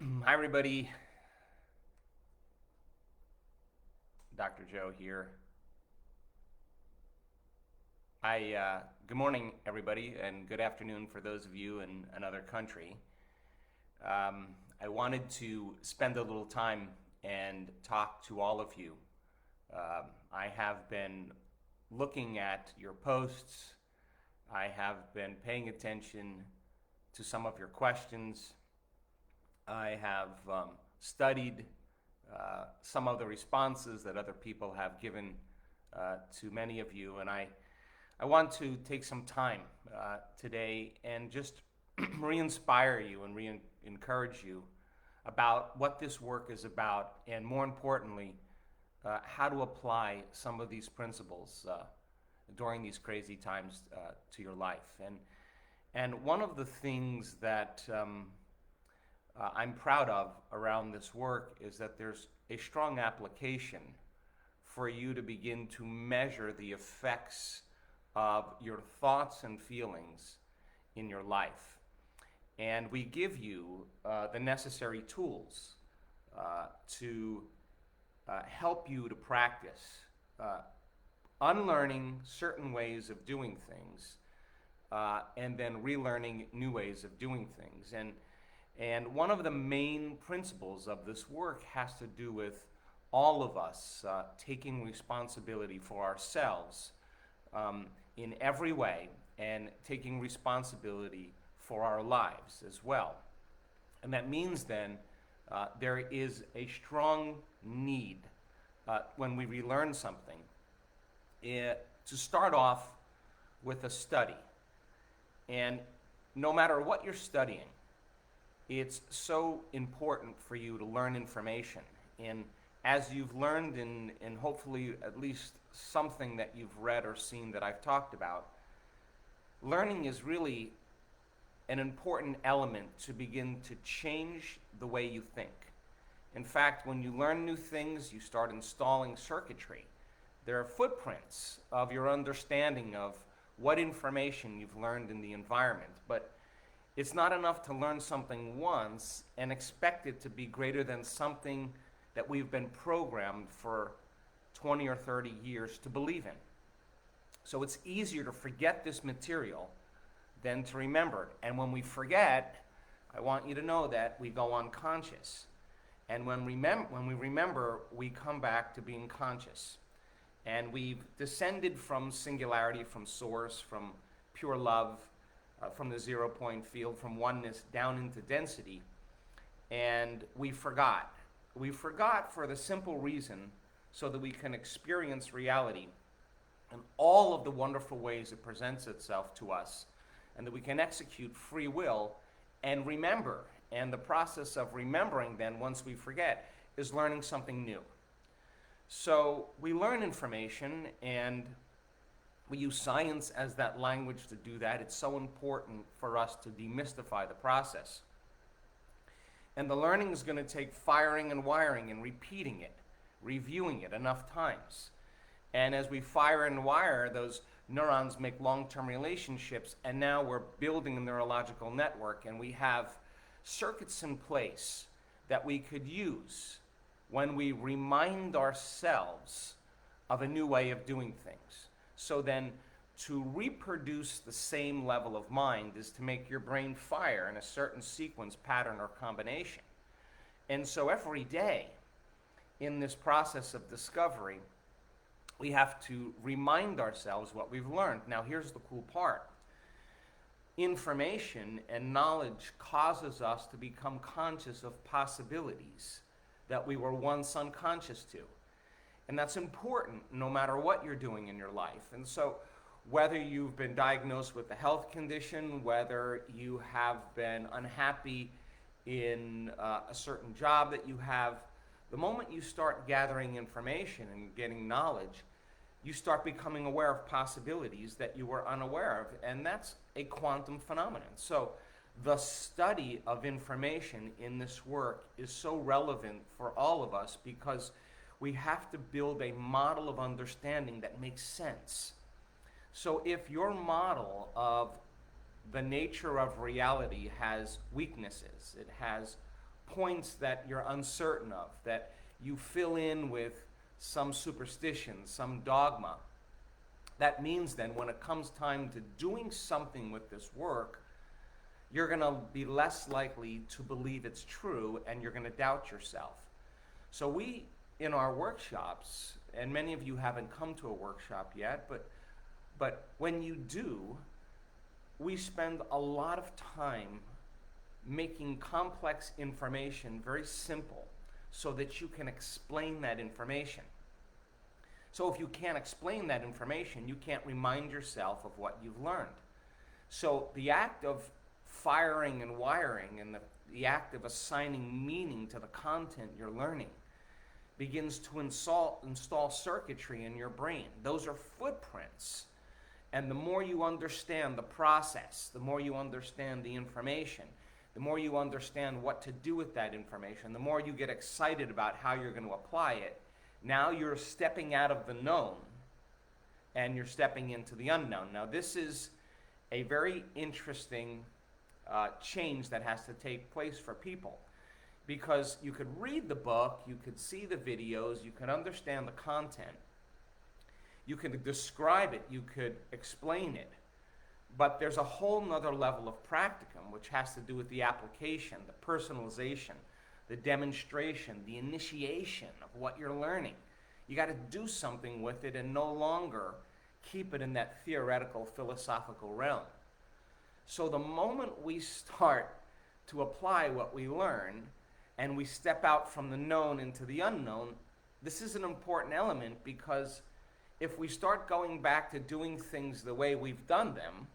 Hi, everybody. Dr. Joe here. Good morning, everybody, and good afternoon for those of you in another country. I wanted to spend a little time and talk to all of you. I have been looking at your posts. I have been paying attention to some of your questions. I have studied some of the responses that other people have given to many of you, and I want to take some time today and just re-inspire you and re-encourage you about what this work is about, and more importantly, how to apply some of these principles during these crazy times to your life. And one of the things that I'm proud of around this work is that there's a strong application for you to begin to measure the effects of your thoughts and feelings in your life. And we give you the necessary tools to help you to practice unlearning certain ways of doing things and then relearning new ways of doing things. And one of the main principles of this work has to do with all of us taking responsibility for ourselves in every way, and taking responsibility for our lives as well. And that means then there is a strong need when we relearn something to start off with a study. And no matter what you're studying, it's so important for you to learn information. And as you've learned, and hopefully at least something that you've read or seen that I've talked about, learning is really an important element to begin to change the way you think. In fact, when you learn new things, you start installing circuitry. There are footprints of your understanding of what information you've learned in the environment. But it's not enough to learn something once and expect it to be greater than something that we've been programmed for 20 or 30 years to believe in. So it's easier to forget this material than to remember it. And when we forget, I want you to know that we go unconscious. And when we remember, we come back to being conscious. And we've descended from singularity, from source, from pure love, from the 0 point field, from oneness down into density. And we forgot. We forgot for the simple reason so that we can experience reality in all of the wonderful ways it presents itself to us, and that we can execute free will and remember. And the process of remembering then, once we forget, is learning something new. So we learn information, and we use science as that language to do that. It's so important for us to demystify the process. And the learning is going to take firing and wiring and repeating it, reviewing it enough times. And as we fire and wire, those neurons make long-term relationships, and now we're building a neurological network, and we have circuits in place that we could use when we remind ourselves of a new way of doing things. So then, to reproduce the same level of mind is to make your brain fire in a certain sequence, pattern, or combination. And so every day in this process of discovery, we have to remind ourselves what we've learned. Now, here's the cool part. Information and knowledge causes us to become conscious of possibilities that we were once unconscious to. And that's important no matter what you're doing in your life. And so whether you've been diagnosed with a health condition, whether you have been unhappy in a certain job that you have, the moment you start gathering information and getting knowledge, you start becoming aware of possibilities that you were unaware of. And that's a quantum phenomenon. So the study of information in this work is so relevant for all of us, because we have to build a model of understanding that makes sense. So if your model of the nature of reality has weaknesses, it has points that you're uncertain of, that you fill in with some superstition, some dogma. That means then when it comes time to doing something with this work, you're going to be less likely to believe it's true, and you're going to doubt yourself. So we, in our workshops, and many of you haven't come to a workshop yet, but when you do, we spend a lot of time making complex information very simple so that you can explain that information. So if you can't explain that information, you can't remind yourself of what you've learned. So the act of firing and wiring and the act of assigning meaning to the content you're learning begins to install circuitry in your brain. Those are footprints. And the more you understand the process, the more you understand the information, the more you understand what to do with that information, the more you get excited about how you're going to apply it. Now you're stepping out of the known and you're stepping into the unknown. Now this is a very interesting change that has to take place for people, because you could read the book, you could see the videos, you could understand the content, you could describe it, you could explain it, but there's a whole nother level of practicum which has to do with the application, the personalization, the demonstration, the initiation of what you're learning. You got to do something with it and no longer keep it in that theoretical, philosophical realm. So the moment we start to apply what we learn and we step out from the known into the unknown, this is an important element, because if we start going back to doing things the way we've done them,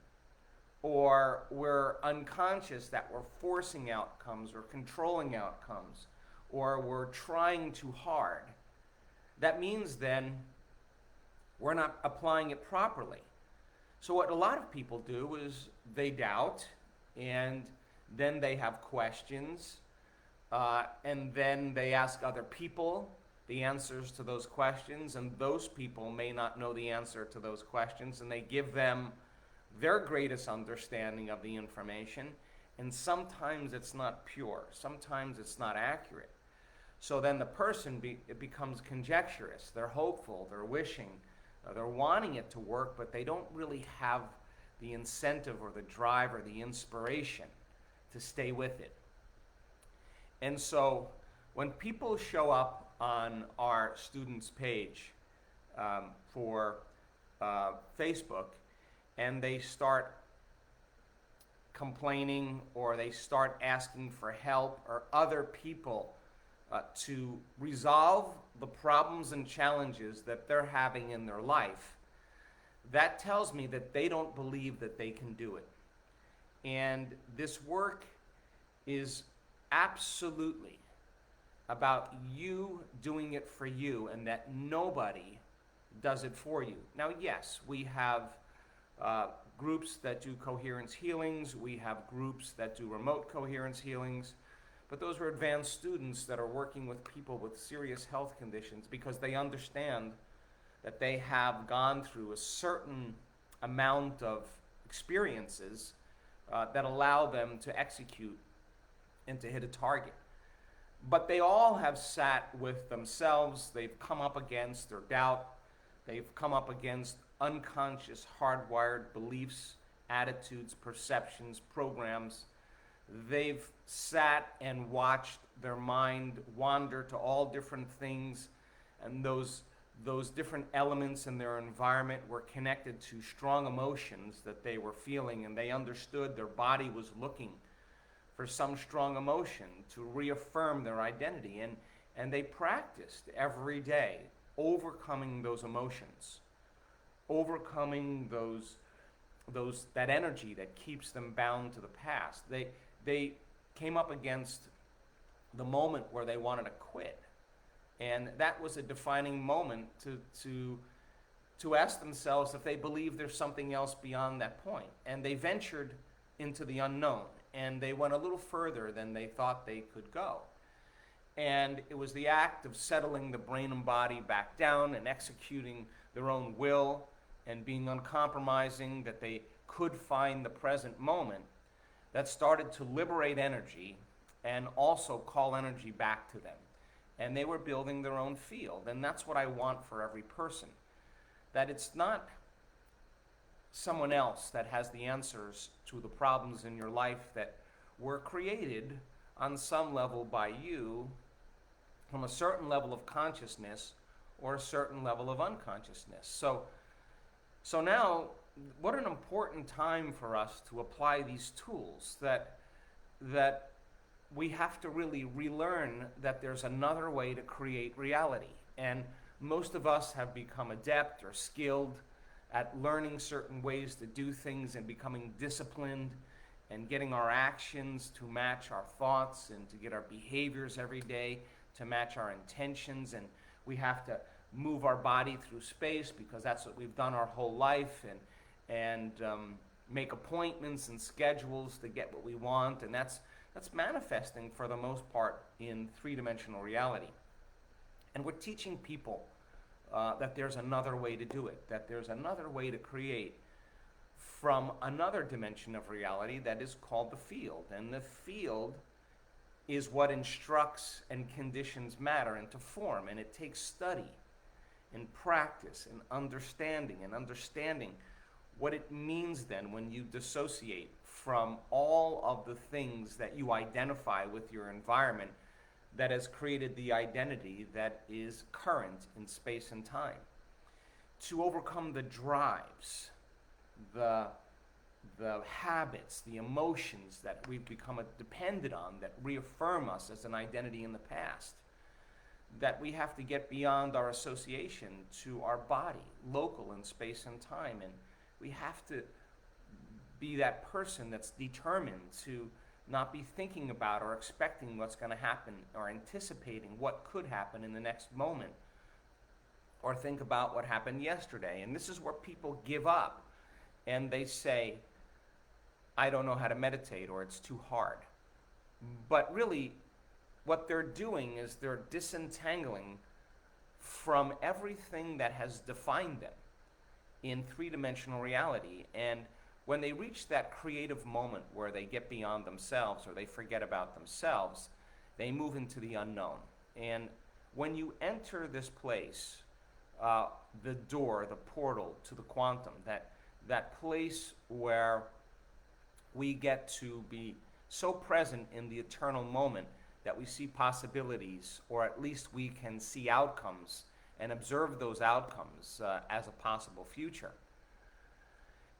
or we're unconscious that we're forcing outcomes or controlling outcomes, or we're trying too hard, that means then we're not applying it properly. So what a lot of people do is they doubt, and then they have questions, and then they ask other people the answers to those questions, and those people may not know the answer to those questions, and they give them their greatest understanding of the information, and sometimes it's not pure, sometimes it's not accurate. So then the person it becomes conjecturous, they're hopeful, they're wishing, they're wanting it to work, but they don't really have the incentive or the drive or the inspiration to stay with it. And so when people show up on our students page for Facebook, and they start complaining, or they start asking for help or other people to resolve the problems and challenges that they're having in their life, that tells me that they don't believe that they can do it. And this work is absolutely about you doing it for you, and that nobody does it for you. Now, yes, we have groups that do coherence healings, we have groups that do remote coherence healings, but those are advanced students that are working with people with serious health conditions, because they understand that they have gone through a certain amount of experiences that allow them to execute and to hit a target. But they all have sat with themselves, they've come up against their doubt, they've come up against unconscious, hardwired beliefs, attitudes, perceptions, programs. They've sat and watched their mind wander to all different things, and those different elements in their environment were connected to strong emotions that they were feeling, and they understood their body was looking for some strong emotion to reaffirm their identity, and they practiced every day overcoming those emotions, overcoming that energy that keeps them bound to the past. They came up against the moment where they wanted to quit, and that was a defining moment to ask themselves if they believe there's something else beyond that point. And they ventured into the unknown, and they went a little further than they thought they could go. And it was the act of settling the brain and body back down and executing their own will and being uncompromising, that they could find the present moment, that started to liberate energy and also call energy back to them. And they were building their own field. And that's what I want for every person. That it's not someone else that has the answers to the problems in your life that were created on some level by you from a certain level of consciousness or a certain level of unconsciousness. So now, what an important time for us to apply these tools, that we have to really relearn that there's another way to create reality. And most of us have become adept or skilled at learning certain ways to do things and becoming disciplined and getting our actions to match our thoughts and to get our behaviors every day to match our intentions. And we have to move our body through space because that's what we've done our whole life, and make appointments and schedules to get what we want. And that's manifesting for the most part in three-dimensional reality. And we're teaching people that there's another way to do it, that there's another way to create from another dimension of reality that is called the field. And the field is what instructs and conditions matter into form. And it takes study and practice and understanding what it means then when you dissociate from all of the things that you identify with your environment that has created the identity that is current in space and time. To overcome the drives, the habits, the emotions that we've become dependent on that reaffirm us as an identity in the past, that we have to get beyond our association to our body, local in space and time. And we have to be that person that's determined to not be thinking about or expecting what's going to happen or anticipating what could happen in the next moment, or think about what happened yesterday. And this is where people give up and they say, I don't know how to meditate, or it's too hard. But really, what they're doing is they're disentangling from everything that has defined them in three-dimensional reality. And when they reach that creative moment where they get beyond themselves or they forget about themselves, they move into the unknown. And when you enter this place, the door, the portal to the quantum, that place where we get to be so present in the eternal moment that we see possibilities, or at least we can see outcomes and observe those outcomes as a possible future.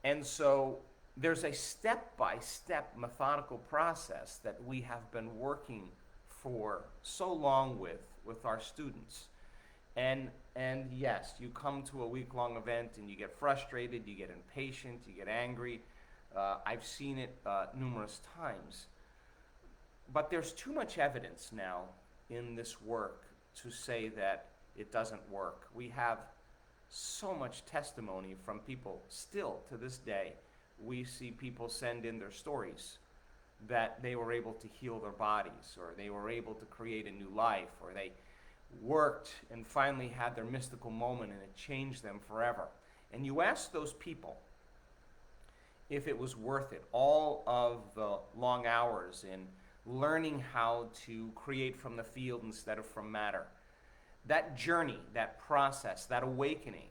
And so there's a step-by-step methodical process that we have been working for so long with our students. And yes, you come to a week-long event and you get frustrated, you get impatient, you get angry. I've seen it numerous times. But there's too much evidence now in this work to say that it doesn't work. We have so much testimony from people still to this day. We see people send in their stories that they were able to heal their bodies, or they were able to create a new life, or they worked and finally had their mystical moment and it changed them forever. And you ask those people if it was worth it, all of the long hours in learning how to create from the field instead of from matter. That journey, that process, that awakening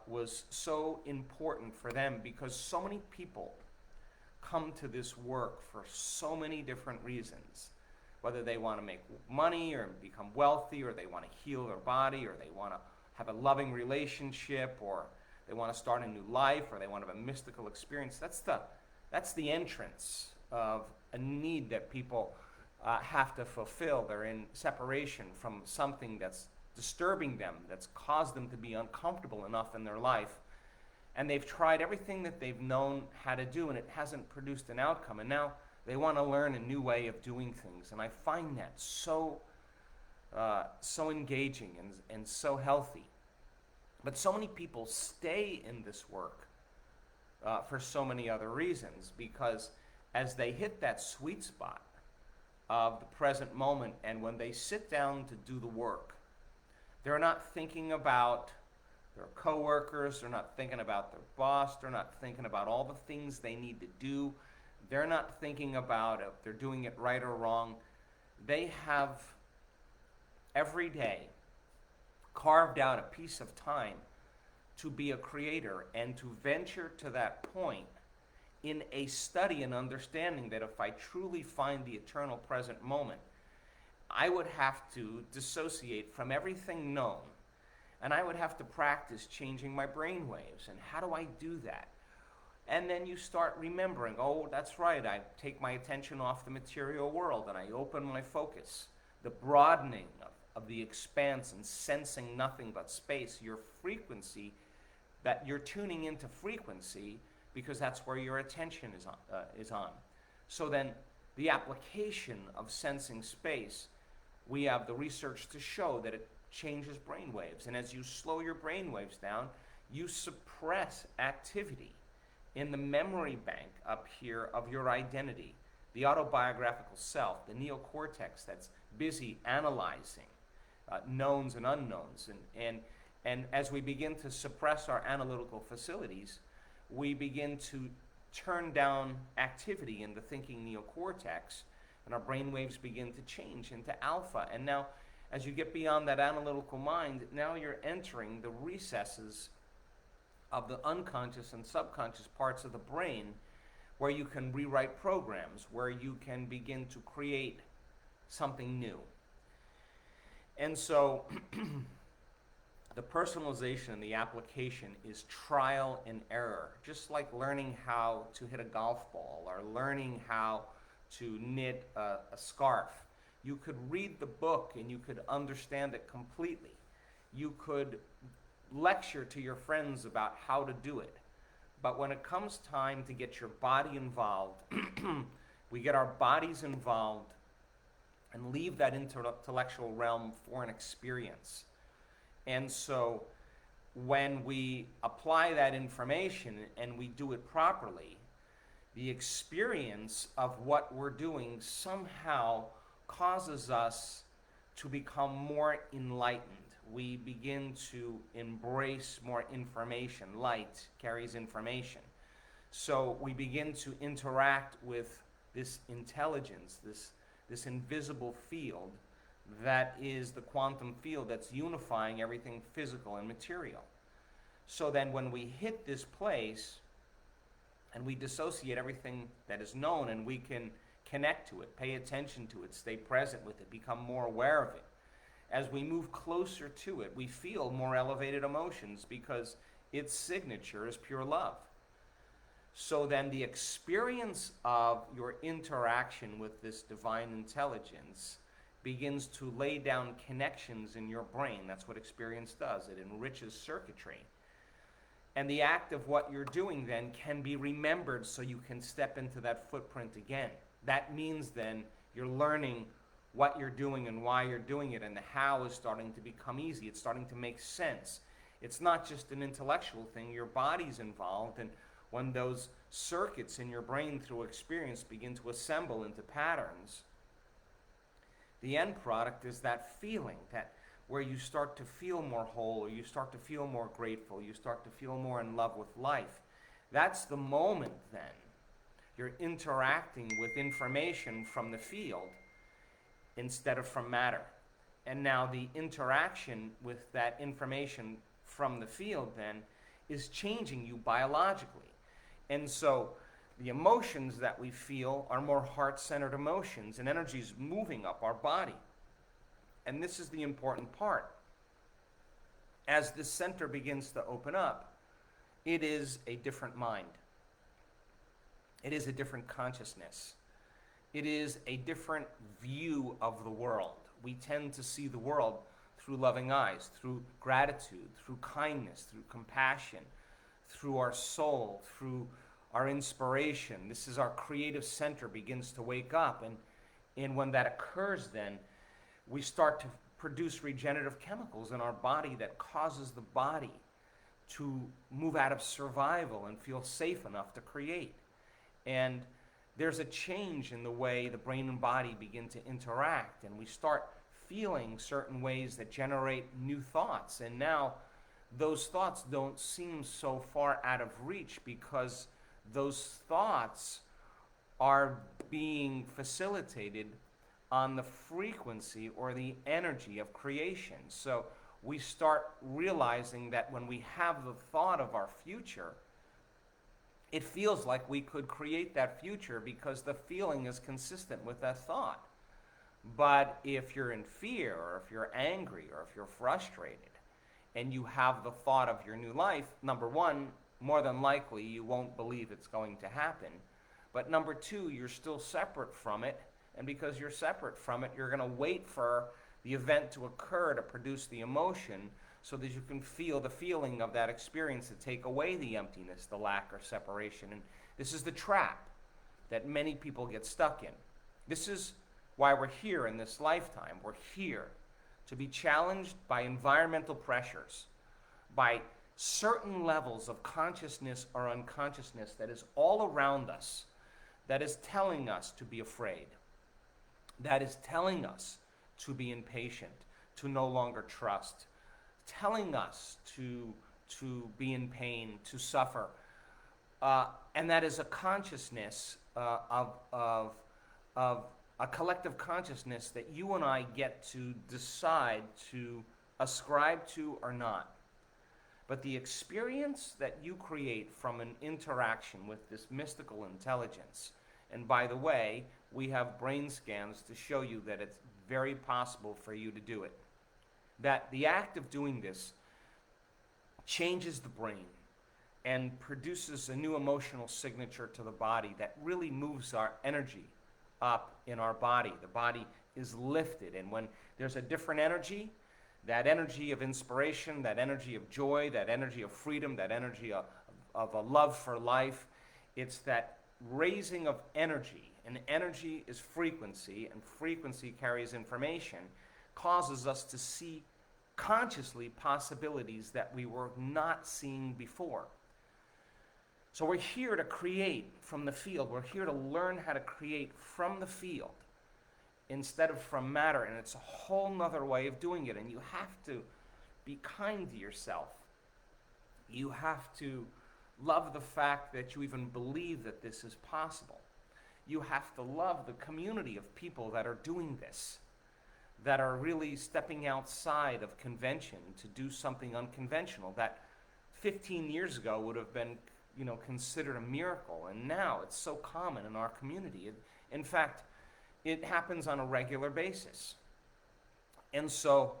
was so important for them, because so many people come to this work for so many different reasons. Whether they want to make money or become wealthy, or they want to heal their body, or they want to have a loving relationship, or they want to start a new life, or they want to have a mystical experience. That's the entrance of a need that people have to fulfill. They're in separation from something that's disturbing them, that's caused them to be uncomfortable enough in their life. And they've tried everything that they've known how to do, and it hasn't produced an outcome. And now they want to learn a new way of doing things. And I find that so engaging and so healthy. But so many people stay in this work for so many other reasons, because as they hit that sweet spot of the present moment, and when they sit down to do the work, they're not thinking about their coworkers, they're not thinking about their boss, they're not thinking about all the things they need to do. They're not thinking about if they're doing it right or wrong. They have every day carved out a piece of time to be a creator and to venture to that point in a study and understanding that if I truly find the eternal present moment, I would have to dissociate from everything known, and I would have to practice changing my brain waves. And how do I do that? And then you start remembering, oh, that's right, I take my attention off the material world and I open my focus. The broadening of the expanse and sensing nothing but space, your frequency, that you're tuning into frequency because that's where your attention is on. So then the application of sensing space, we have the research to show that it changes brain waves. And as you slow your brain waves down, you suppress activity in the memory bank up here of your identity, the autobiographical self, the neocortex that's busy analyzing knowns and unknowns. And as we begin to suppress our analytical facilities, we begin to turn down activity in the thinking neocortex, and our brain waves begin to change into alpha. And now, as you get beyond that analytical mind, now you're entering the recesses of the unconscious and subconscious parts of the brain, where you can rewrite programs, where you can begin to create something new. And so the personalization and the application is trial and error, just like learning how to hit a golf ball or learning how to knit a scarf. You could read the book and you could understand it completely. You could lecture to your friends about how to do it. But when it comes time to get your body involved, we get our bodies involved and leave that intellectual realm for an experience. And so when we apply that information and we do it properly, the experience of what we're doing somehow causes us to become more enlightened. We begin to embrace more information. Light carries information. So we begin to interact with this intelligence, this invisible field that is the quantum field that's unifying everything physical and material. So then when we hit this place and we dissociate everything that is known and we can connect to it, pay attention to it, stay present with it, become more aware of it, as we move closer to it, we feel more elevated emotions because its signature is pure love. So then the experience of your interaction with this divine intelligence begins to lay down connections in your brain. That's what experience does. It enriches circuitry. And the act of what you're doing then can be remembered so you can step into that footprint again. That means then you're learning what you're doing and why you're doing it, and the how is starting to become easy. It's starting to make sense. It's not just an intellectual thing. Your body's involved, and when those circuits in your brain through experience begin to assemble into patterns, the end product is that feeling, that where you start to feel more whole, or you start to feel more grateful, you start to feel more in love with life. That's the moment then. You're interacting with information from the field instead of from matter. And now the interaction with that information from the field then is changing you biologically. And so the emotions that we feel are more heart-centered emotions, and energy is moving up our body. And this is the important part. As this center begins to open up, it is a different mind. It is a different consciousness. It is a different view of the world. We tend to see the world through loving eyes, through gratitude, through kindness, through compassion, through our soul, through our inspiration. This is our creative center begins to wake up. And when that occurs then, we start to produce regenerative chemicals in our body that causes the body to move out of survival and feel safe enough to create. And there's a change in the way the brain and body begin to interact, and we start feeling certain ways that generate new thoughts. And now those thoughts don't seem so far out of reach because those thoughts are being facilitated on the frequency or the energy of creation. So we start realizing that when we have the thought of our future, it feels like we could create that future because the feeling is consistent with that thought. But if you're in fear, or if you're angry, or if you're frustrated, and you have the thought of your new life, number one, more than likely you won't believe it's going to happen. But number two, you're still separate from it, and because you're separate from it, you're going to wait for the event to occur to produce the emotion so that you can feel the feeling of that experience to take away the emptiness, the lack, or separation. And this is the trap that many people get stuck in. This is why we're here in this lifetime. We're here to be challenged by environmental pressures, by certain levels of consciousness or unconsciousness that is all around us, that is telling us to be afraid, that is telling us to be impatient, to no longer trust, telling us to be in pain, to suffer. And that is a consciousness of a collective consciousness that you and I get to decide to ascribe to or not. But the experience that you create from an interaction with this mystical intelligence, and by the way, we have brain scans to show you that it's very possible for you to do it, that the act of doing this changes the brain and produces a new emotional signature to the body that really moves our energy up in our body. The body is lifted, and when there's a different energy, that energy of inspiration, that energy of joy, that energy of freedom, that energy of a love for life, it's that raising of energy, and energy is frequency, and frequency carries information, causes us to see consciously possibilities that we were not seeing before. So we're here to create from the field. We're here to learn how to create from the field instead of from matter. And it's a whole nother way of doing it. And you have to be kind to yourself. You have to love the fact that you even believe that this is possible. You have to love the community of people that are doing this, that are really stepping outside of convention to do something unconventional that 15 years ago would have been considered a miracle, and now it's so common in our community. In fact, it happens on a regular basis. And so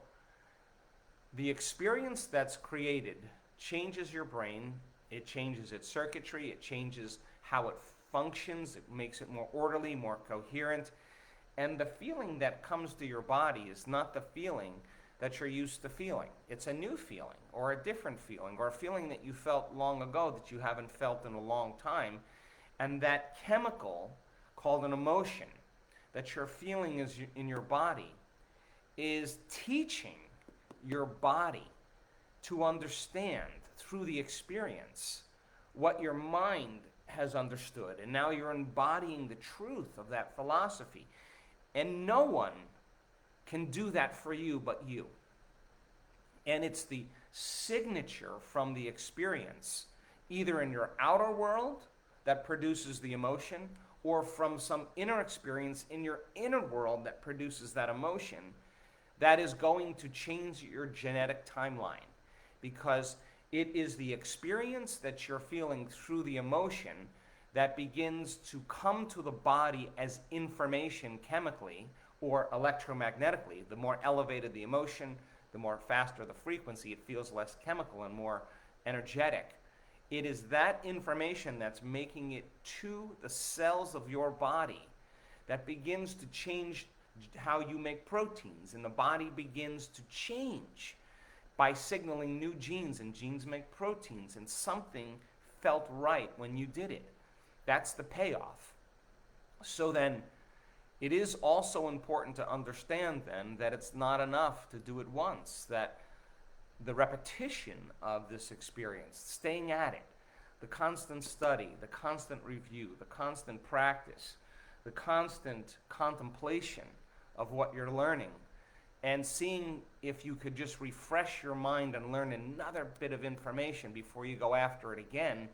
the experience that's created changes your brain, it changes its circuitry, it changes how it functions, it makes it more orderly, more coherent, and the feeling that comes to your body is not the feeling that you're used to feeling. It's a new feeling, or a different feeling, or a feeling that you felt long ago that you haven't felt in a long time. And that chemical, called an emotion, that you're feeling is in your body, is teaching your body to understand through the experience what your mind has understood. And now you're embodying the truth of that philosophy. And no one can do that for you but you. And it's the signature from the experience, either in your outer world that produces the emotion, or from some inner experience in your inner world that produces that emotion, that is going to change your genetic timeline. Because it is the experience that you're feeling through the emotion that begins to come to the body as information chemically or electromagnetically. The more elevated the emotion, the more faster the frequency, it feels less chemical and more energetic. It is that information that's making it to the cells of your body that begins to change how you make proteins, and the body begins to change by signaling new genes, and genes make proteins, and something felt right when you did it. That's the payoff. So then, it is also important to understand then that it's not enough to do it once, that the repetition of this experience, staying at it, the constant study, the constant review, the constant practice, the constant contemplation of what you're learning, and seeing if you could just refresh your mind and learn another bit of information before you go after it again,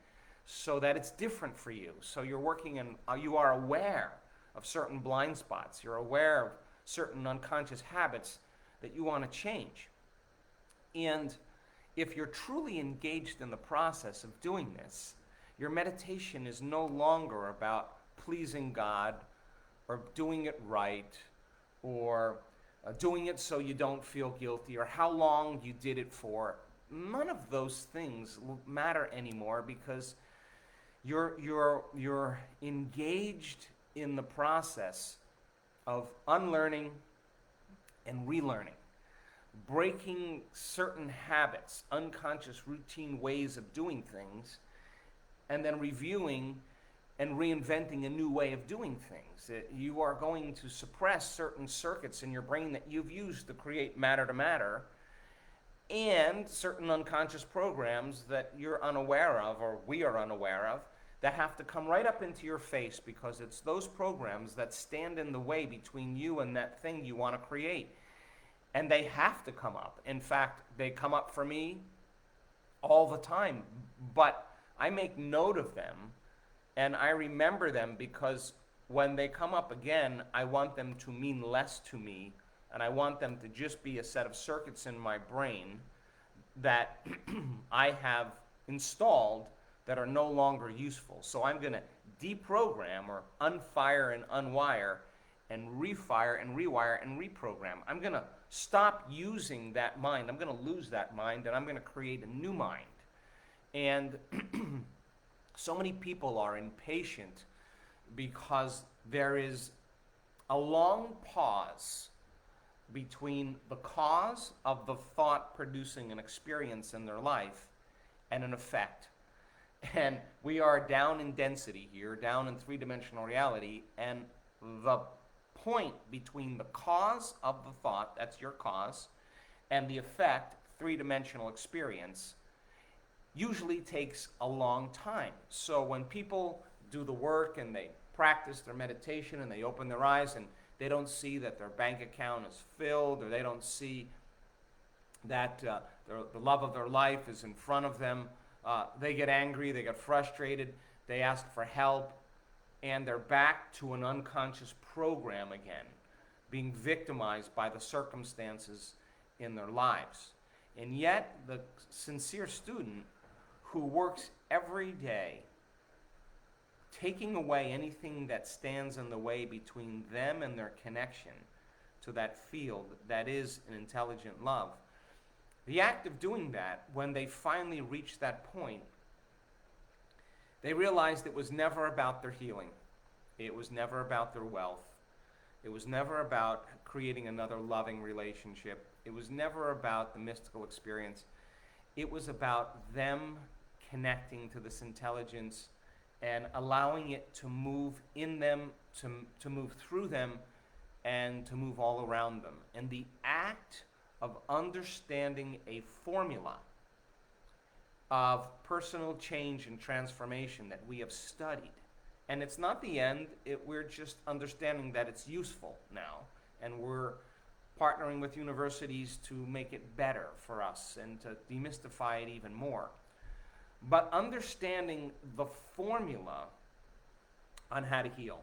so that it's different for you. So you're working in, you are aware of certain blind spots. You're aware of certain unconscious habits that you want to change. And if you're truly engaged in the process of doing this, your meditation is no longer about pleasing God or doing it right or doing it so you don't feel guilty or how long you did it for. None of those things matter anymore because you're engaged in the process of unlearning and relearning, breaking certain habits, unconscious routine ways of doing things, and then reviewing and reinventing a new way of doing things. You are going to suppress certain circuits in your brain that you've used to create matter to matter, and certain unconscious programs that you're unaware of, or we are unaware of, that have to come right up into your face because it's those programs that stand in the way between you and that thing you want to create. And they have to come up. In fact, they come up for me all the time, but I make note of them and I remember them because when they come up again, I want them to mean less to me, and I want them to just be a set of circuits in my brain that I have installed that are no longer useful. So I'm going to deprogram or unfire and unwire and refire and rewire and reprogram. I'm going to stop using that mind. I'm going to lose that mind and I'm going to create a new mind. And so many people are impatient because there is a long pause between the cause of the thought producing an experience in their life and an effect. And we are down in density here, down in three-dimensional reality, and the point between the cause of the thought, that's your cause, and the effect, three-dimensional experience, usually takes a long time. So when people do the work and they practice their meditation and they open their eyes and they don't see that their bank account is filled, or they don't see that the love of their life is in front of them, they get angry, they get frustrated, they ask for help, and they're back to an unconscious program again, being victimized by the circumstances in their lives. And yet, the sincere student who works every day, taking away anything that stands in the way between them and their connection to that field that is an intelligent love, the act of doing that, when they finally reach that point, they realized it was never about their healing. It was never about their wealth. It was never about creating another loving relationship. It was never about the mystical experience. It was about them connecting to this intelligence and allowing it to move in them, to move through them, and to move all around them. And the act of understanding a formula of personal change and transformation that we have studied. And it's not the end, we're just understanding that it's useful now. And we're partnering with universities to make it better for us and to demystify it even more. But understanding the formula on how to heal,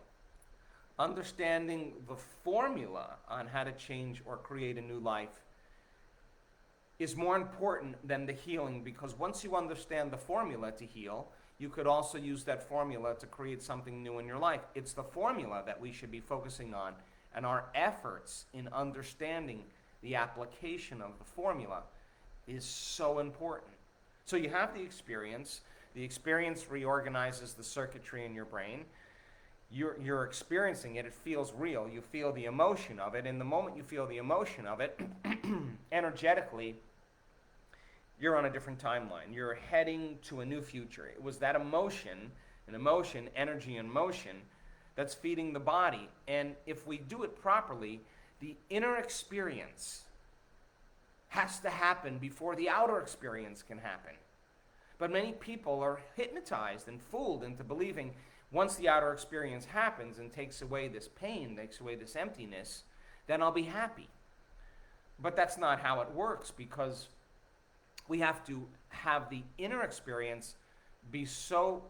understanding the formula on how to change or create a new life is more important than the healing, because once you understand the formula to heal, you could also use that formula to create something new in your life. It's the formula that we should be focusing on, and our efforts in understanding the application of the formula is so important. So you have the experience reorganizes the circuitry in your brain. You're experiencing it, it feels real, you feel the emotion of it, and the moment you feel the emotion of it, energetically, you're on a different timeline. You're heading to a new future. It was that emotion, energy and motion, that's feeding the body. And if we do it properly, the inner experience has to happen before the outer experience can happen. But many people are hypnotized and fooled into believing once the outer experience happens and takes away this pain, takes away this emptiness, then I'll be happy. But that's not how it works, because we have to have the inner experience be so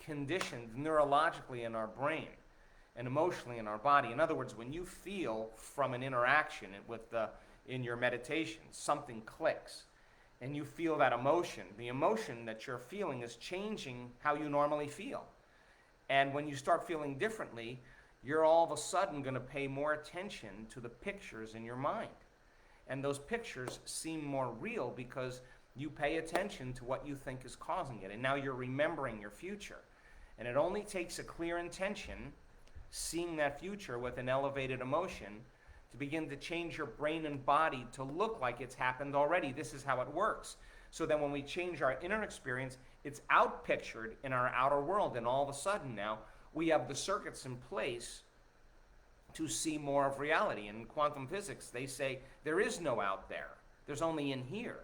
conditioned neurologically in our brain and emotionally in our body. In other words, when you feel from an interaction in your meditation, something clicks, and you feel that emotion, the emotion that you're feeling is changing how you normally feel. And when you start feeling differently, you're all of a sudden going to pay more attention to the pictures in your mind. And those pictures seem more real because you pay attention to what you think is causing it. And now you're remembering your future. And it only takes a clear intention, seeing that future with an elevated emotion, to begin to change your brain and body to look like it's happened already. This is how it works. So then when we change our inner experience, it's outpictured in our outer world. And all of a sudden now, we have the circuits in place to see more of reality. In quantum physics, they say there is no out there. There's only in here.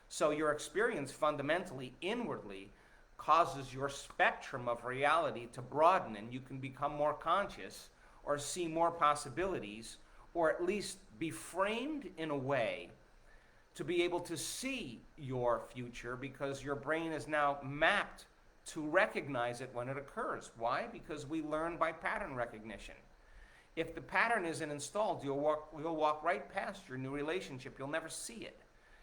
So your experience fundamentally, inwardly, causes your spectrum of reality to broaden, and you can become more conscious or see more possibilities, or at least be framed in a way to be able to see your future, because your brain is now mapped to recognize it when it occurs. Why? Because we learn by pattern recognition. If the pattern isn't installed, you'll walk right past your new relationship. You'll never see it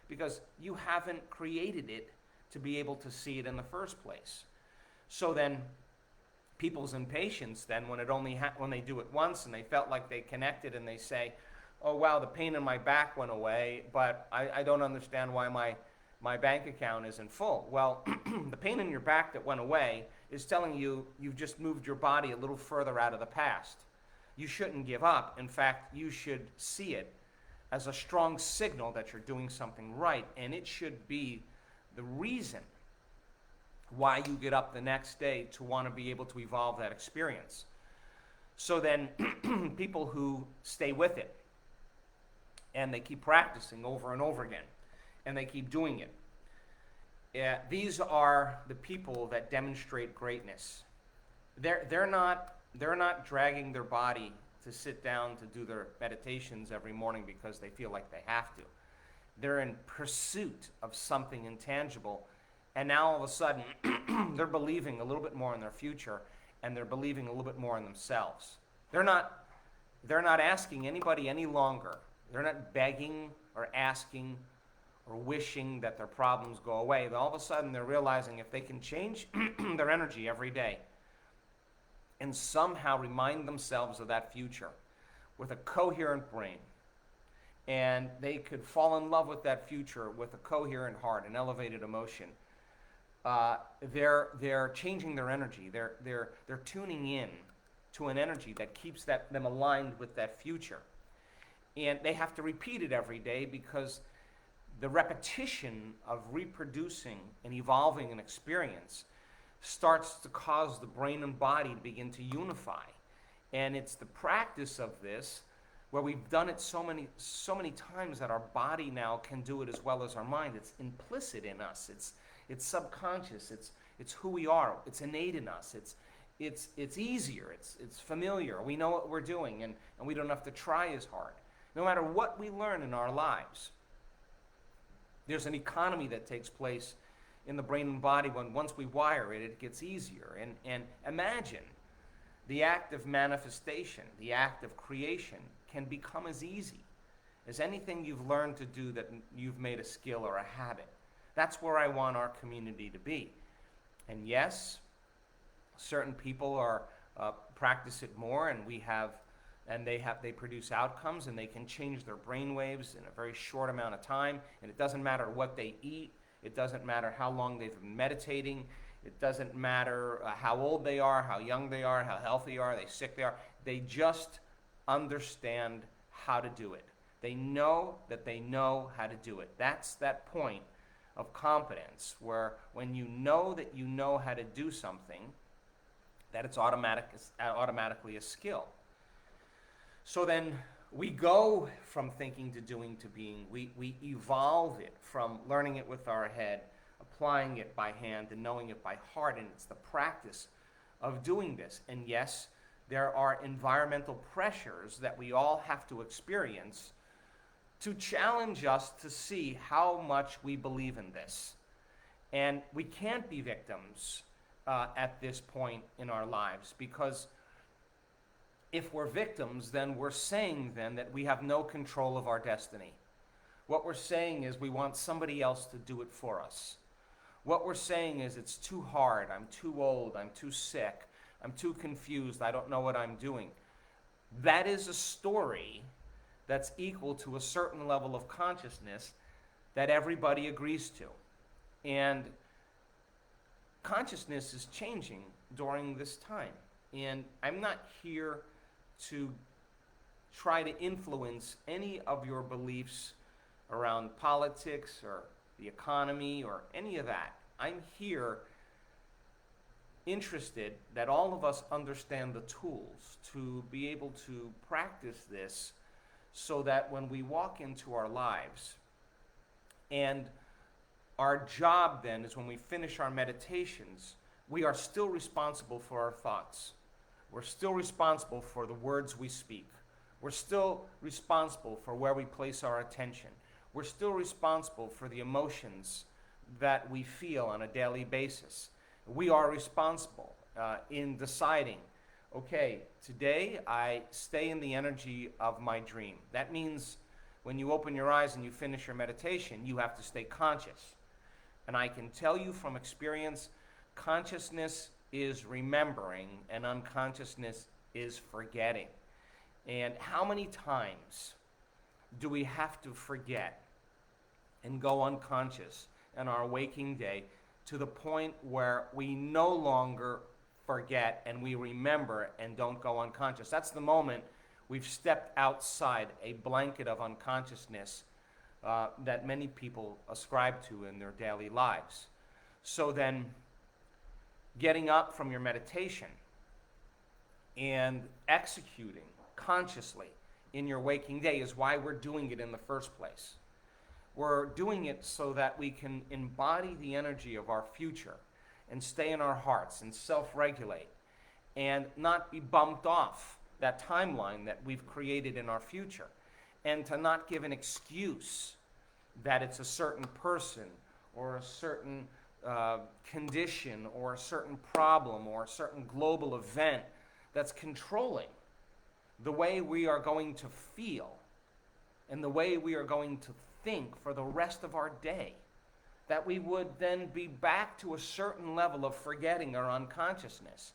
because you haven't created it to be able to see it in the first place. So then people's impatience then, when they do it once and they felt like they connected and they say, oh wow, the pain in my back went away, but I don't understand why my bank account isn't full. Well, the pain in your back that went away is telling you you've just moved your body a little further out of the past. You shouldn't give up. In fact, you should see it as a strong signal that you're doing something right, and it should be the reason why you get up the next day to want to be able to evolve that experience. So then people who stay with it and they keep practicing over and over again and they keep doing it, these are the people that demonstrate greatness. They're not dragging their body to sit down to do their meditations every morning because they feel like they have to. They're in pursuit of something intangible, and now all of a sudden they're believing a little bit more in their future, and they're believing a little bit more in themselves. They're not asking anybody any longer. They're not begging or asking or wishing that their problems go away. All of a sudden they're realizing if they can change their energy every day and somehow remind themselves of that future with a coherent brain, and they could fall in love with that future with a coherent heart, an elevated emotion, they're changing their energy. They're tuning in to an energy that keeps them aligned with that future. And they have to repeat it every day because the repetition of reproducing and evolving an experience starts to cause the brain and body to begin to unify. And it's the practice of this where we've done it so many times that our body now can do it as well as our mind. It's implicit in us. It's subconscious. It's who we are. It's innate in us. It's easier. It's familiar. We know what we're doing, and we don't have to try as hard. No matter what we learn in our lives, there's an economy that takes place in the brain and body when once we wire it, it gets easier. And imagine the act of manifestation, the act of creation can become as easy as anything you've learned to do that you've made a skill or a habit. That's where I want our community to be. And yes, certain people are practice it more, and they produce outcomes, and they can change their brain waves in a very short amount of time. And it doesn't matter what they eat. It doesn't matter how long they've been meditating. It doesn't matter how old they are, how young they are, how healthy they are, how sick they are. They just understand how to do it. They know that they know how to do it. That's that point of competence where when you know that you know how to do something, that it's automatically a skill. So then we go from thinking to doing to being. We evolve it from learning it with our head, applying it by hand, and knowing it by heart, and it's the practice of doing this. And yes, there are environmental pressures that we all have to experience to challenge us to see how much we believe in this. And we can't be victims at this point in our lives, because if we're victims, then we're saying then that we have no control of our destiny. What we're saying is we want somebody else to do it for us. What we're saying is it's too hard, I'm too old, I'm too sick, I'm too confused, I don't know what I'm doing. That is a story that's equal to a certain level of consciousness that everybody agrees to. And consciousness is changing during this time. And I'm not here to try to influence any of your beliefs around politics or the economy or any of that. I'm here interested that all of us understand the tools to be able to practice this, so that when we walk into our lives, and our job then is when we finish our meditations, we are still responsible for our thoughts. We're still responsible for the words we speak. We're still responsible for where we place our attention. We're still responsible for the emotions that we feel on a daily basis. We are responsible in deciding, okay, today I stay in the energy of my dream. That means when you open your eyes and you finish your meditation, you have to stay conscious. And I can tell you from experience, consciousness is remembering and unconsciousness is forgetting. And how many times do we have to forget and go unconscious in our waking day to the point where we no longer forget and we remember and don't go unconscious? That's the moment we've stepped outside a blanket of unconsciousness that many people ascribe to in their daily lives. So then, getting up from your meditation and executing consciously in your waking day is why we're doing it in the first place. We're doing it so that we can embody the energy of our future and stay in our hearts and self-regulate and not be bumped off that timeline that we've created in our future, and to not give an excuse that it's a certain person or a certain condition or a certain problem or a certain global event that's controlling the way we are going to feel and the way we are going to think for the rest of our day. That we would then be back to a certain level of forgetting or unconsciousness.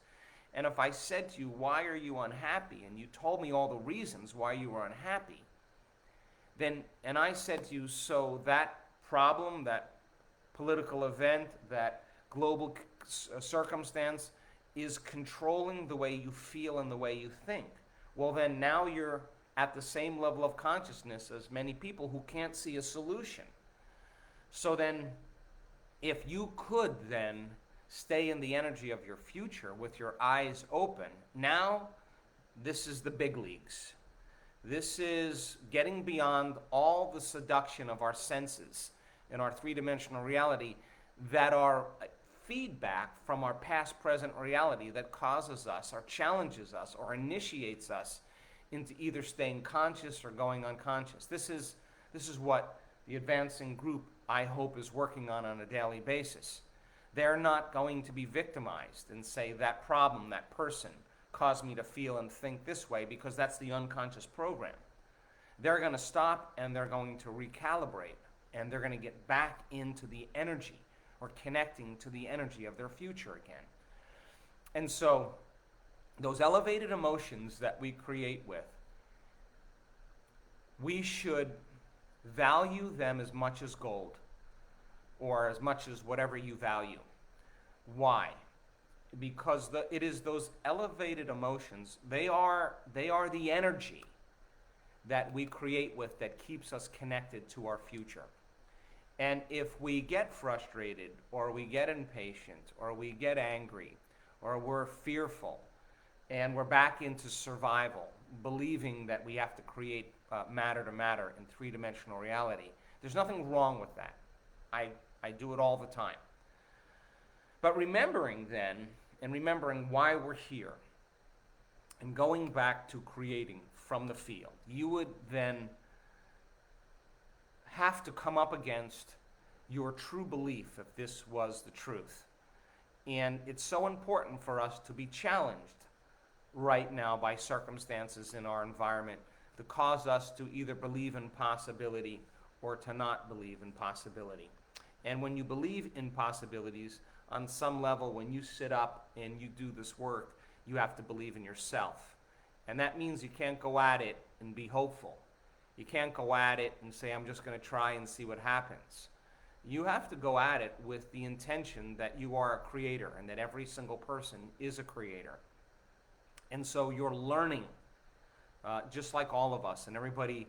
And if I said to you, why are you unhappy? And you told me all the reasons why you were unhappy. Then, and I said to you, so that problem, that political event, that global circumstance is controlling the way you feel and the way you think. Well, then now you're at the same level of consciousness as many people who can't see a solution. So then, if you could then stay in the energy of your future with your eyes open, now this is the big leagues. This is getting beyond all the seduction of our senses in our three-dimensional reality that are feedback from our past, present reality that causes us or challenges us or initiates us into either staying conscious or going unconscious. This is what the advancing group, I hope, is working on a daily basis. They're not going to be victimized and say that problem, that person, caused me to feel and think this way, because that's the unconscious program. They're going to stop and they're going to recalibrate, and they're going to get back into the energy or connecting to the energy of their future again. And so those elevated emotions that we create with, we should value them as much as gold, or as much as whatever you value. Why? Because it is those elevated emotions, they are the energy that we create with that keeps us connected to our future. And if we get frustrated, or we get impatient, or we get angry, or we're fearful, and we're back into survival, believing that we have to create matter to matter in three-dimensional reality, there's nothing wrong with that. I do it all the time. But remembering then, and remembering why we're here, and going back to creating from the field, you would then have to come up against your true belief, if this was the truth. And it's so important for us to be challenged right now by circumstances in our environment to cause us to either believe in possibility or to not believe in possibility. And when you believe in possibilities, on some level, when you sit up and you do this work, you have to believe in yourself. And that means you can't go at it and be hopeful. You can't go at it and say, I'm just going to try and see what happens. You have to go at it with the intention that you are a creator and that every single person is a creator. And so you're learning, just like all of us, and everybody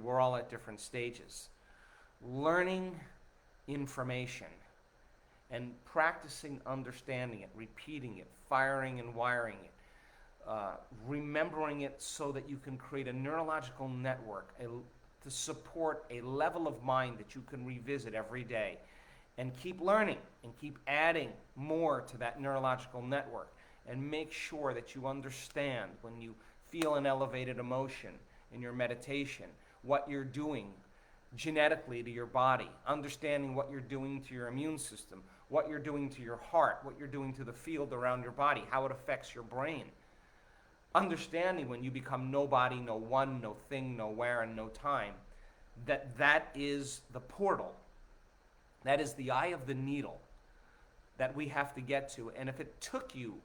we're all at different stages. Learning information and practicing understanding it, repeating it, firing and wiring it, remembering it so that you can create a neurological network to support a level of mind that you can revisit every day and keep learning and keep adding more to that neurological network, and make sure that you understand when you feel an elevated emotion in your meditation, what you're doing genetically to your body, understanding what you're doing to your immune system, what you're doing to your heart, what you're doing to the field around your body, how it affects your brain. Understanding when you become nobody, no one, no thing, no where, and no time, that is the portal. That is the eye of the needle that we have to get to. And if it took you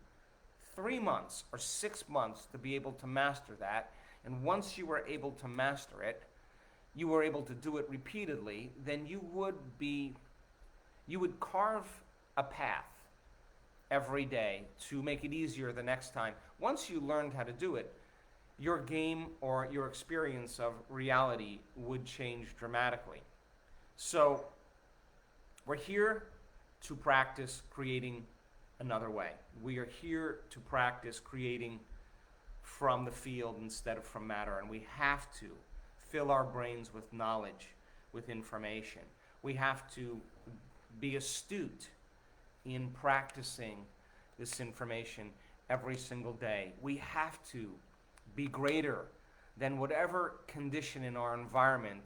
3 months or 6 months to be able to master that, and once you were able to master it, you were able to do it repeatedly, then you would carve a path every day to make it easier the next time. Once you learned how to do it, your game or your experience of reality would change dramatically. So we're here to practice creating another way. We are here to practice creating from the field instead of from matter, and we have to fill our brains with knowledge, with information. We have to be astute in practicing this information every single day. We have to be greater than whatever condition in our environment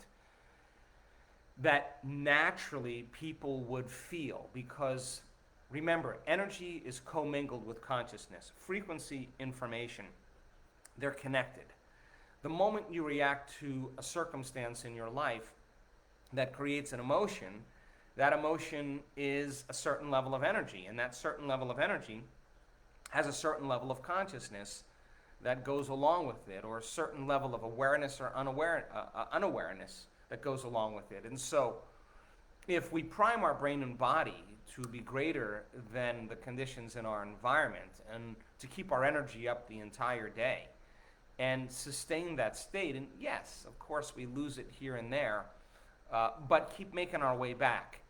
that naturally people would feel, because remember, energy is commingled with consciousness. Frequency, information, they're connected. The moment you react to a circumstance in your life that creates an emotion, that emotion is a certain level of energy, and that certain level of energy has a certain level of consciousness that goes along with it, or a certain level of awareness or unawareness that goes along with it. And so if we prime our brain and body to be greater than the conditions in our environment and to keep our energy up the entire day and sustain that state, and yes, of course, we lose it here and there, but keep making our way back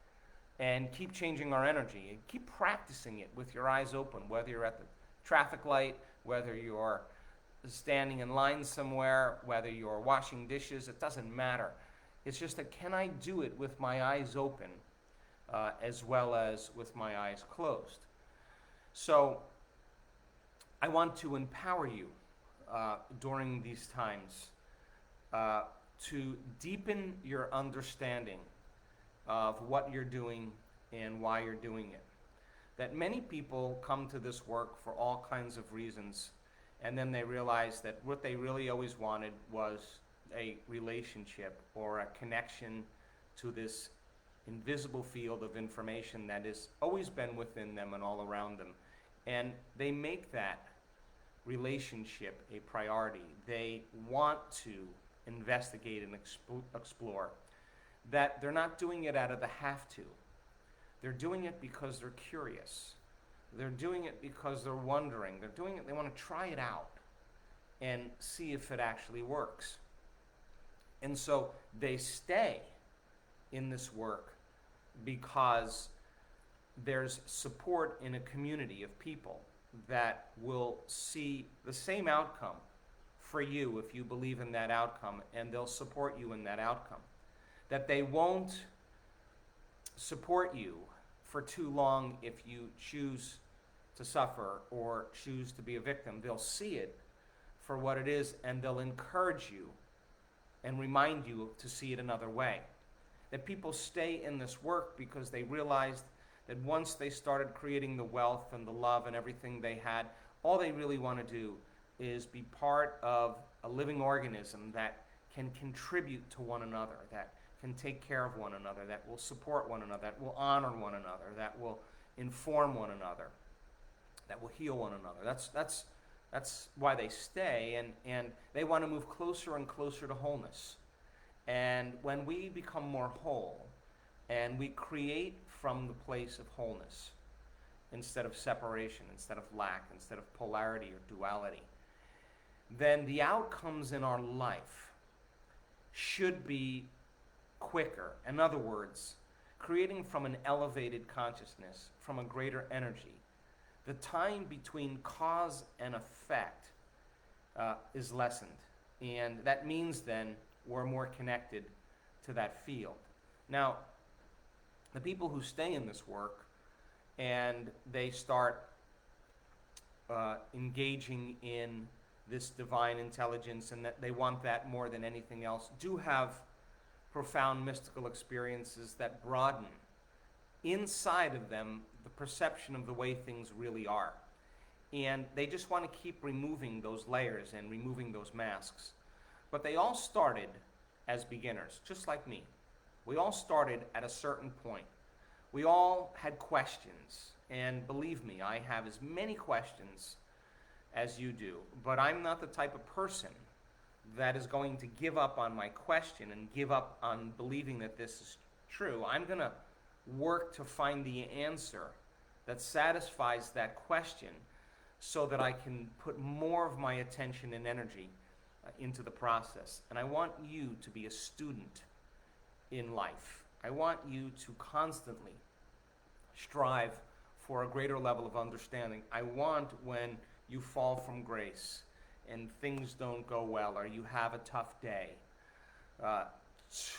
and keep changing our energy and keep practicing it with your eyes open, whether you're at the traffic light, whether you're standing in line somewhere, whether you're washing dishes, it doesn't matter. It's just that, can I do it with my eyes open as well as with my eyes closed? So I want to empower you during these times to deepen your understanding of what you're doing and why you're doing it. That many people come to this work for all kinds of reasons, and then they realize that what they really always wanted was a relationship or a connection to this invisible field of information that has always been within them and all around them. And they make that relationship a priority. They want to investigate and explore. That they're not doing it out of the have to. They're doing it because they're curious. They're doing it because they're wondering. They're doing it, they want to try it out and see if it actually works. And so they stay in this work because there's support in a community of people that will see the same outcome for you if you believe in that outcome, and they'll support you in that outcome. That they won't support you for too long if you choose to suffer or choose to be a victim. They'll see it for what it is, and they'll encourage you and remind you to see it another way. That people stay in this work because they realize that once they started creating the wealth and the love and everything they had, all they really want to do is be part of a living organism that can contribute to one another, that can take care of one another, that will support one another, that will honor one another, that will inform one another, that will heal one another. That's why they stay, and they want to move closer and closer to wholeness. And when we become more whole, and we create from the place of wholeness, instead of separation, instead of lack, instead of polarity or duality, then the outcomes in our life should be quicker. In other words, creating from an elevated consciousness, from a greater energy, the time between cause and effect is lessened. And that means then we're more connected to that field. Now, the people who stay in this work and they start engaging in this divine intelligence, and that they want that more than anything else, do have profound mystical experiences that broaden inside of them the perception of the way things really are. And they just want to keep removing those layers and removing those masks. But they all started as beginners, just like me. We all started at a certain point. We all had questions, and believe me, I have as many questions as you do, but I'm not the type of person that is going to give up on my question and give up on believing that this is true. I'm going to work to find the answer that satisfies that question so that I can put more of my attention and energy into the process. And I want you to be a student in life. I want you to constantly strive for a greater level of understanding. I want, when you fall from grace and things don't go well, or you have a tough day,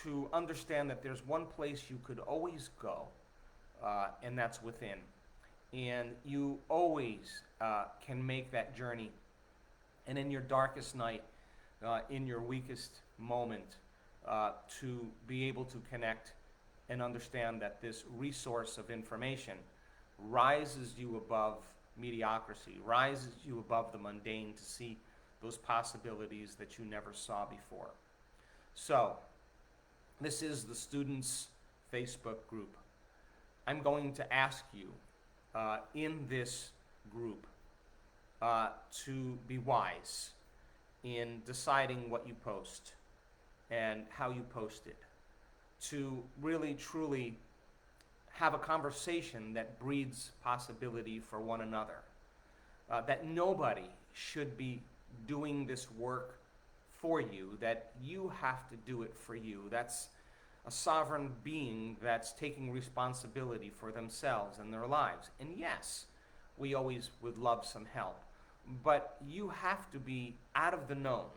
to understand that there's one place you could always go, and that's within. And you always can make that journey. And in your darkest night, in your weakest moment, to be able to connect and understand that this resource of information rises you above mediocrity, rises you above the mundane to see those possibilities that you never saw before. So, this is the Students Facebook group. I'm going to ask you in this group to be wise in deciding what you post and how you post it, to really truly have a conversation that breeds possibility for one another, that nobody should be doing this work for you, that you have to do it for you. That's a sovereign being that's taking responsibility for themselves and their lives. And yes, we always would love some help, but you have to be out of the known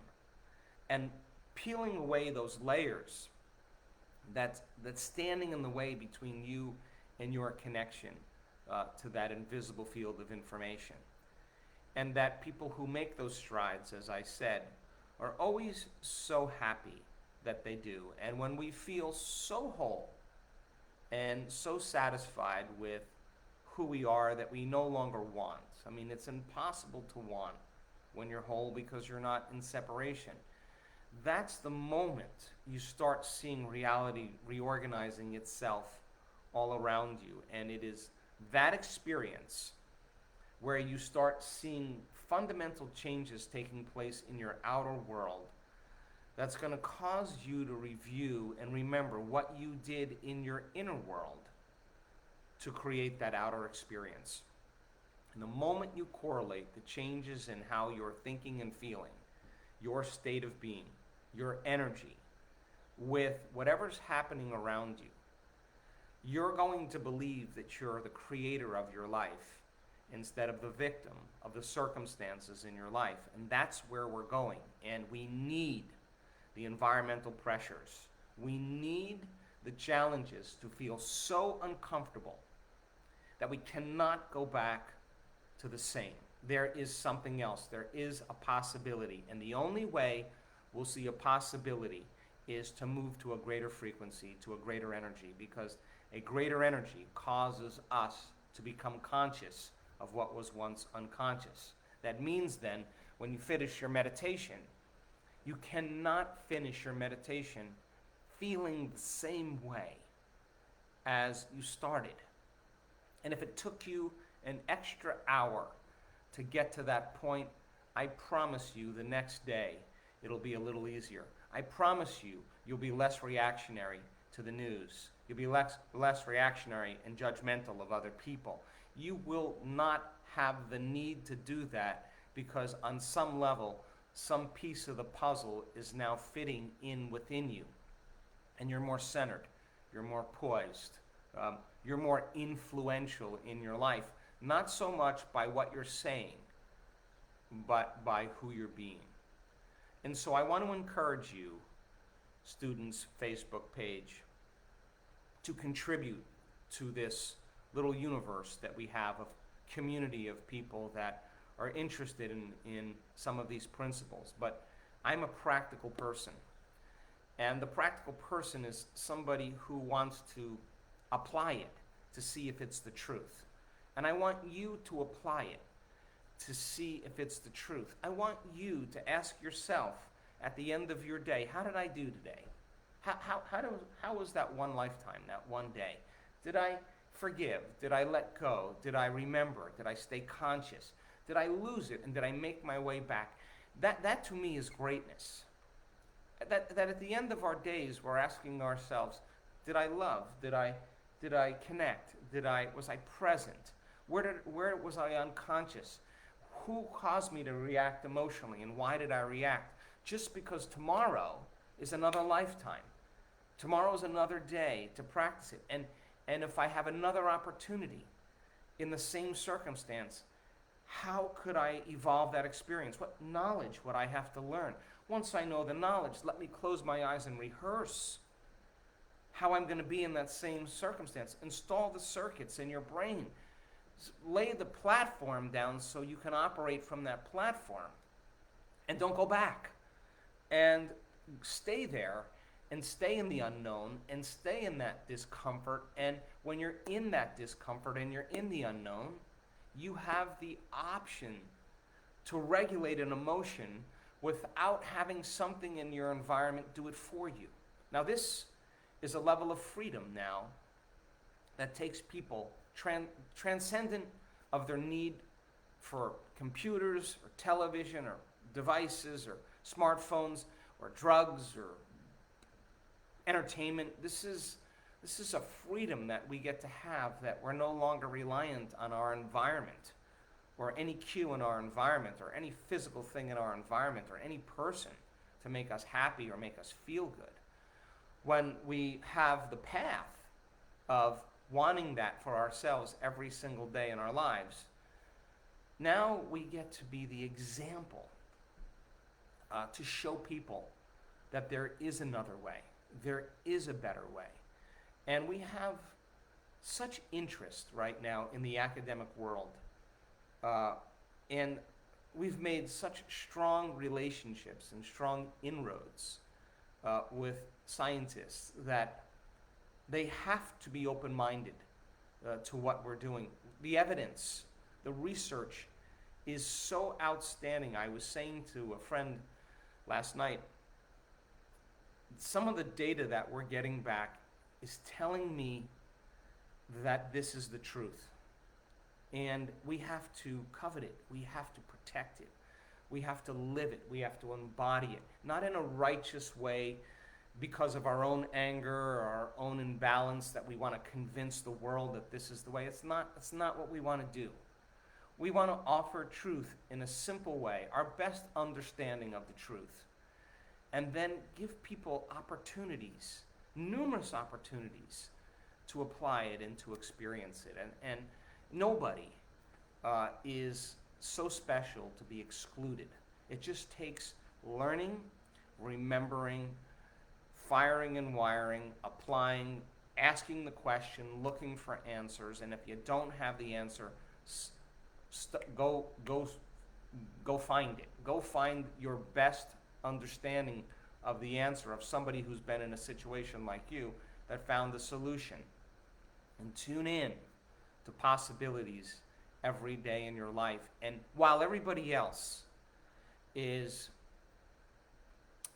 and peeling away those layers that's standing in the way between you and your connection to that invisible field of information. And that people who make those strides, as I said, are always so happy that they do. And when we feel so whole and so satisfied with who we are that we no longer want. I mean, it's impossible to want when you're whole because you're not in separation. That's the moment you start seeing reality reorganizing itself all around you. And it is that experience where you start seeing fundamental changes taking place in your outer world that's going to cause you to review and remember what you did in your inner world to create that outer experience. And the moment you correlate the changes in how you're thinking and feeling, your state of being, your energy, with whatever's happening around you, you're going to believe that you're the creator of your life instead of the victim of the circumstances in your life. And that's where we're going. And we need the environmental pressures. We need the challenges to feel so uncomfortable that we cannot go back to the same. There is something else. There is a possibility. And the only way we'll see a possibility is to move to a greater frequency, to a greater energy, because A greater energy causes us to become conscious of what was once unconscious. That means then, when you finish your meditation, you cannot finish your meditation feeling the same way as you started. And if it took you an extra hour to get to that point, I promise you the next day it'll be a little easier. I promise you you'll be less reactionary to the news. You'll be less reactionary and judgmental of other people. You will not have the need to do that because on some level, some piece of the puzzle is now fitting in within you. And you're more centered, you're more poised, you're more influential in your life, not so much by what you're saying, but by who you're being. And so I want to encourage you, students' Facebook page, to contribute to this little universe that we have of community of people that are interested in some of these principles. But I'm a practical person. And the practical person is somebody who wants to apply it to see if it's the truth. And I want you to apply it to see if it's the truth. I want you to ask yourself at the end of your day, how did I do today? How was that one lifetime, that one day? Did I forgive? Did I let go? Did I remember? Did I stay conscious? Did I lose it? And did I make my way back? That to me is greatness. That at the end of our days, we're asking ourselves, did I love? Did I connect? Was I present? Where was I unconscious? Who caused me to react emotionally, and why did I react? Just because tomorrow is another lifetime. Tomorrow is another day to practice it. And if I have another opportunity in the same circumstance, how could I evolve that experience? What knowledge would I have to learn? Once I know the knowledge, let me close my eyes and rehearse how I'm going to be in that same circumstance. Install the circuits in your brain. Lay the platform down so you can operate from that platform. And don't go back. And stay there and stay in the unknown and stay in that discomfort. And when you're in that discomfort and you're in the unknown, you have the option to regulate an emotion without having something in your environment do it for you. Now this is a level of freedom now that takes people transcendent of their need for computers or television or devices or smartphones or drugs or entertainment. This is a freedom that we get to have, that we're no longer reliant on our environment or any cue in our environment or any physical thing in our environment or any person to make us happy or make us feel good. When we have the path of wanting that for ourselves every single day in our lives, now we get to be the example to show people that there is another way, there is a better way. And we have such interest right now in the academic world. And we've made such strong relationships and strong inroads with scientists that they have to be open-minded to what we're doing. The evidence, the research is so outstanding. I was saying to a friend last night, some of the data that we're getting back is telling me that this is the truth. And we have to covet it. We have to protect it. We have to live it. We have to embody it. Not in a righteous way because of our own anger or our own imbalance that we want to convince the world that this is the way. It's not what we want to do. We want to offer truth in a simple way, our best understanding of the truth, and then give people opportunities, numerous opportunities, to apply it and to experience it. And nobody is so special to be excluded. It just takes learning, remembering, firing and wiring, applying, asking the question, looking for answers, and if you don't have the answer, go find it. Go find your best understanding of the answer of somebody who's been in a situation like you that found the solution. and tune in to possibilities every day in your life. And while everybody else is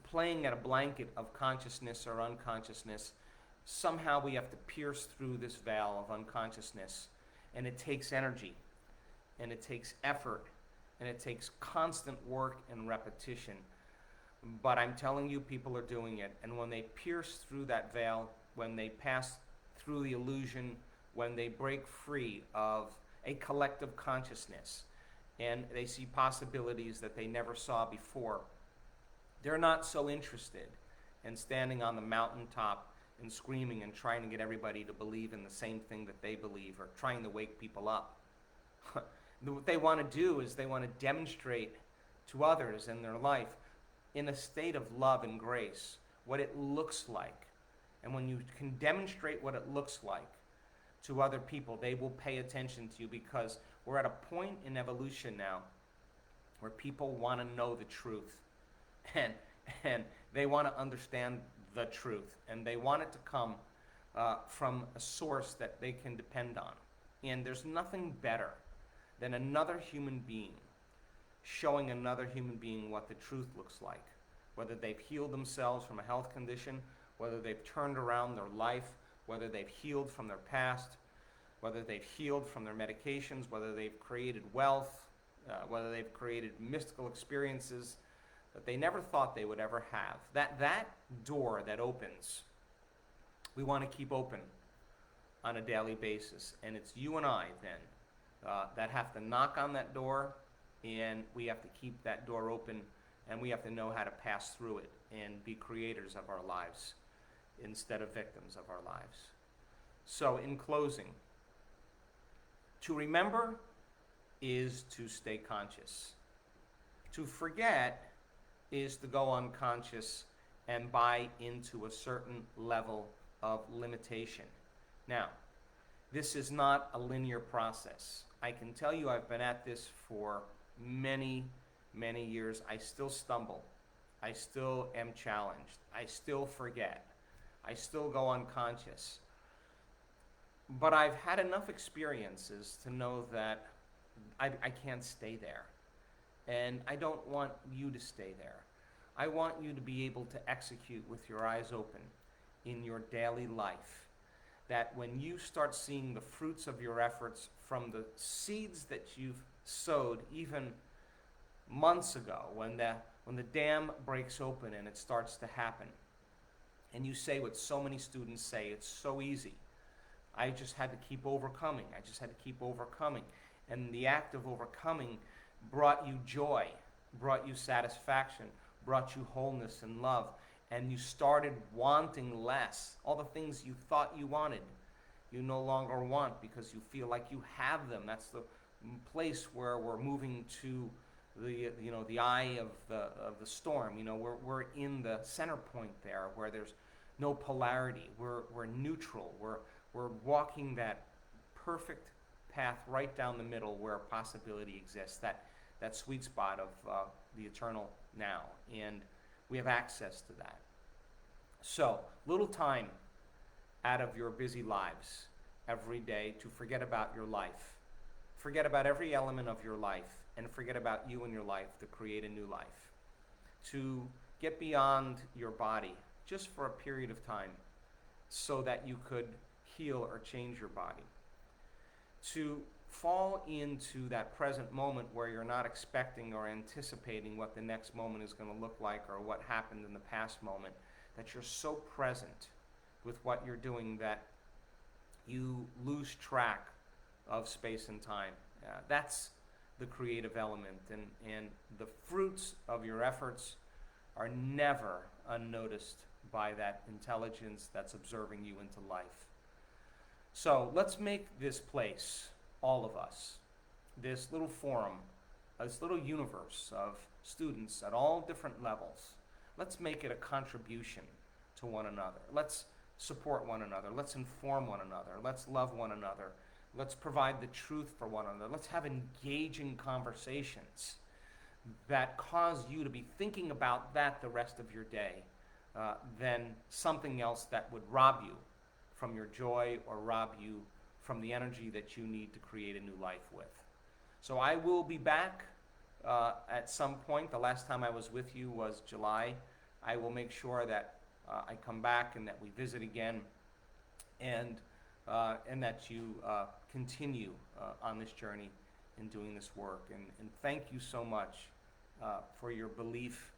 playing at a blanket of consciousness or unconsciousness, somehow we have to pierce through this veil of unconsciousness. And it takes energy, and it takes effort, and it takes constant work and repetition. But I'm telling you, people are doing it. And when they pierce through that veil, when they pass through the illusion, when they break free of a collective consciousness, and they see possibilities that they never saw before, they're not so interested in standing on the mountaintop and screaming and trying to get everybody to believe in the same thing that they believe, or trying to wake people up. What they want to do is they want to demonstrate to others in their life, in a state of love and grace, what it looks like. And when you can demonstrate what it looks like to other people, they will pay attention to you, because we're at a point in evolution now where people want to know the truth. And they want to understand the truth. And they want it to come from a source that they can depend on. And there's nothing better than another human being showing another human being what the truth looks like. Whether they've healed themselves from a health condition, whether they've turned around their life, whether they've healed from their past, whether they've healed from their medications, whether they've created wealth, whether they've created mystical experiences that they never thought they would ever have. That door that opens, we want to keep open on a daily basis. And it's you and I then that have to knock on that door, and we have to keep that door open, and we have to know how to pass through it and be creators of our lives instead of victims of our lives. So in closing, to remember is to stay conscious. To forget is to go unconscious and buy into a certain level of limitation. Now, this is not a linear process. I can tell you I've been at this for many, many years. I still stumble. I still am challenged. I still forget. I still go unconscious. But I've had enough experiences to know that I can't stay there. And I don't want you to stay there. I want you to be able to execute with your eyes open in your daily life. That when you start seeing the fruits of your efforts from the seeds that you've sowed even months ago, when the dam breaks open and it starts to happen, and you say what so many students say, it's so easy. I just had to keep overcoming. I just had to keep overcoming. And the act of overcoming brought you joy, brought you satisfaction, brought you wholeness and love. And you started wanting less. All the things you thought you wanted, you no longer want, because you feel like you have them. That's the place where we're moving to the eye of the storm. We're in the center point there, where there's no polarity. We're neutral. We're walking that perfect path right down the middle where possibility exists. That sweet spot of the eternal now. And we have access to that. So, little time out of your busy lives every day to forget about your life. Forget about every element of your life, and forget about you and your life to create a new life. To get beyond your body just for a period of time so that you could heal or change your body. To fall into that present moment where you're not expecting or anticipating what the next moment is going to look like, or what happened in the past moment, that you're so present with what you're doing that you lose track of space and time. That's the creative element, and the fruits of your efforts are never unnoticed by that intelligence that's observing you into life. So let's make this place, all of us, this little forum, this little universe of students at all different levels, let's make it a contribution to one another. Let's support one another. Let's inform one another. Let's love one another. Let's provide the truth for one another. Let's have engaging conversations that cause you to be thinking about that the rest of your day than something else that would rob you from your joy or rob you from the energy that you need to create a new life with. So I will be back at some point. The last time I was with you was July. I will make sure that I come back and that we visit again, and that you continue on this journey in doing this work. And thank you so much for your belief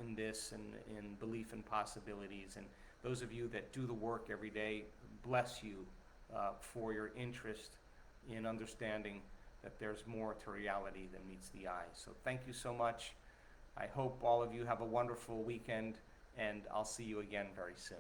in this, and in belief in possibilities. And those of you that do the work every day, bless you for your interest in understanding that there's more to reality than meets the eye. So thank you so much. I hope all of you have a wonderful weekend, and I'll see you again very soon.